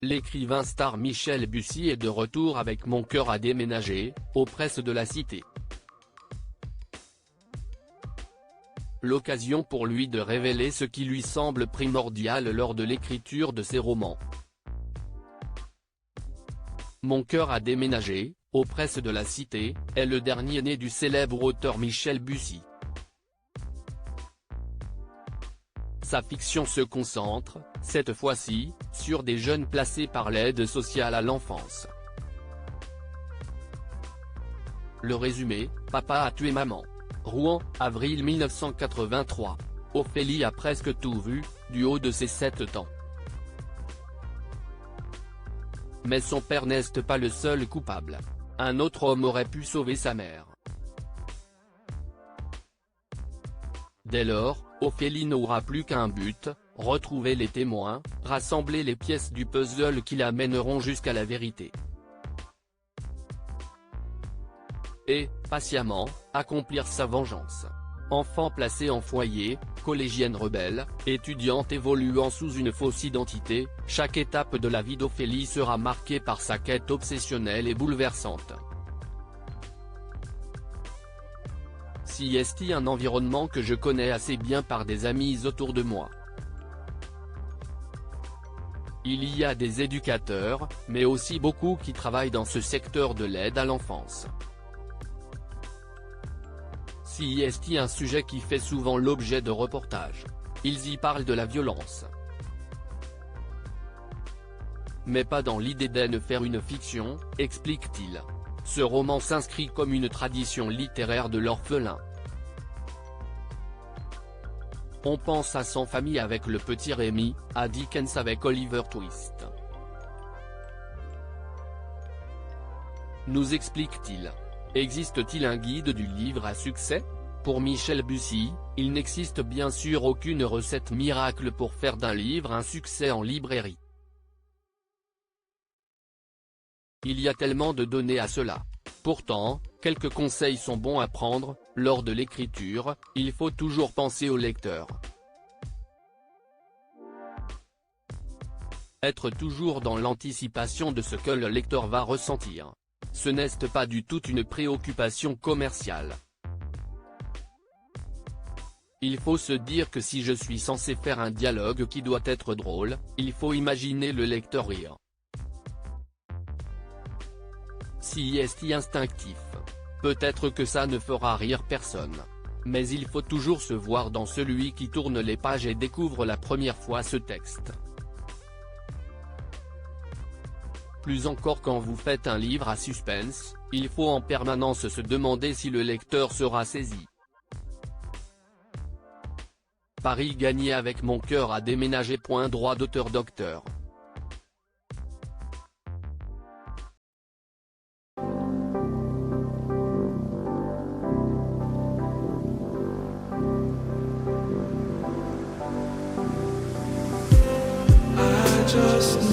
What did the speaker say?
L'écrivain star Michel Bussy est de retour avec Mon cœur a déménagé, aux presses de la Cité. L'occasion pour lui de révéler ce qui lui semble primordial lors de l'écriture de ses romans. Mon cœur a déménagé, aux presses de la Cité, est le dernier né du célèbre auteur Michel Bussy. Sa fiction se concentre, cette fois-ci, sur des jeunes placés par l'aide sociale à l'enfance. Le résumé: Papa a tué maman. Rouen, avril 1983. Ophélie a presque tout vu, du haut de ses 7 ans. Mais son père n'est pas le seul coupable. Un autre homme aurait pu sauver sa mère. Dès lors, Ophélie n'aura plus qu'un but: retrouver les témoins, rassembler les pièces du puzzle qui l'amèneront jusqu'à la vérité. Et, patiemment, accomplir sa vengeance. Enfant placée en foyer, collégienne rebelle, étudiante évoluant sous une fausse identité, chaque étape de la vie d'Ophélie sera marquée par sa quête obsessionnelle et bouleversante. C'est un environnement que je connais assez bien par des amis autour de moi. Il y a des éducateurs, mais aussi beaucoup qui travaillent dans ce secteur de l'aide à l'enfance. C'est un sujet qui fait souvent l'objet de reportages. Ils y parlent de la violence. Mais pas dans l'idée d'en faire une fiction, explique-t-il. Ce roman s'inscrit comme une tradition littéraire de l'orphelin. On pense à Sans famille avec le petit Rémi, à Dickens avec Oliver Twist. Nous explique-t-il. Existe-t-il un guide du livre à succès? Pour Michel Bussy, il n'existe bien sûr aucune recette miracle pour faire d'un livre un succès en librairie. Il y a tellement de données à cela. Pourtant, quelques conseils sont bons à prendre: lors de l'écriture, il faut toujours penser au lecteur. Être toujours dans l'anticipation de ce que le lecteur va ressentir. Ce n'est pas du tout une préoccupation commerciale. Il faut se dire que si je suis censé faire un dialogue qui doit être drôle, il faut imaginer le lecteur rire. C'est instinctif. Peut-être que ça ne fera rire personne. Mais il faut toujours se voir dans celui qui tourne les pages et découvre la première fois ce texte. Plus encore quand vous faites un livre à suspense, il faut en permanence se demander si le lecteur sera saisi. Paris gagné avec Mon cœur a déménagé. Droit d'auteur Dr. I just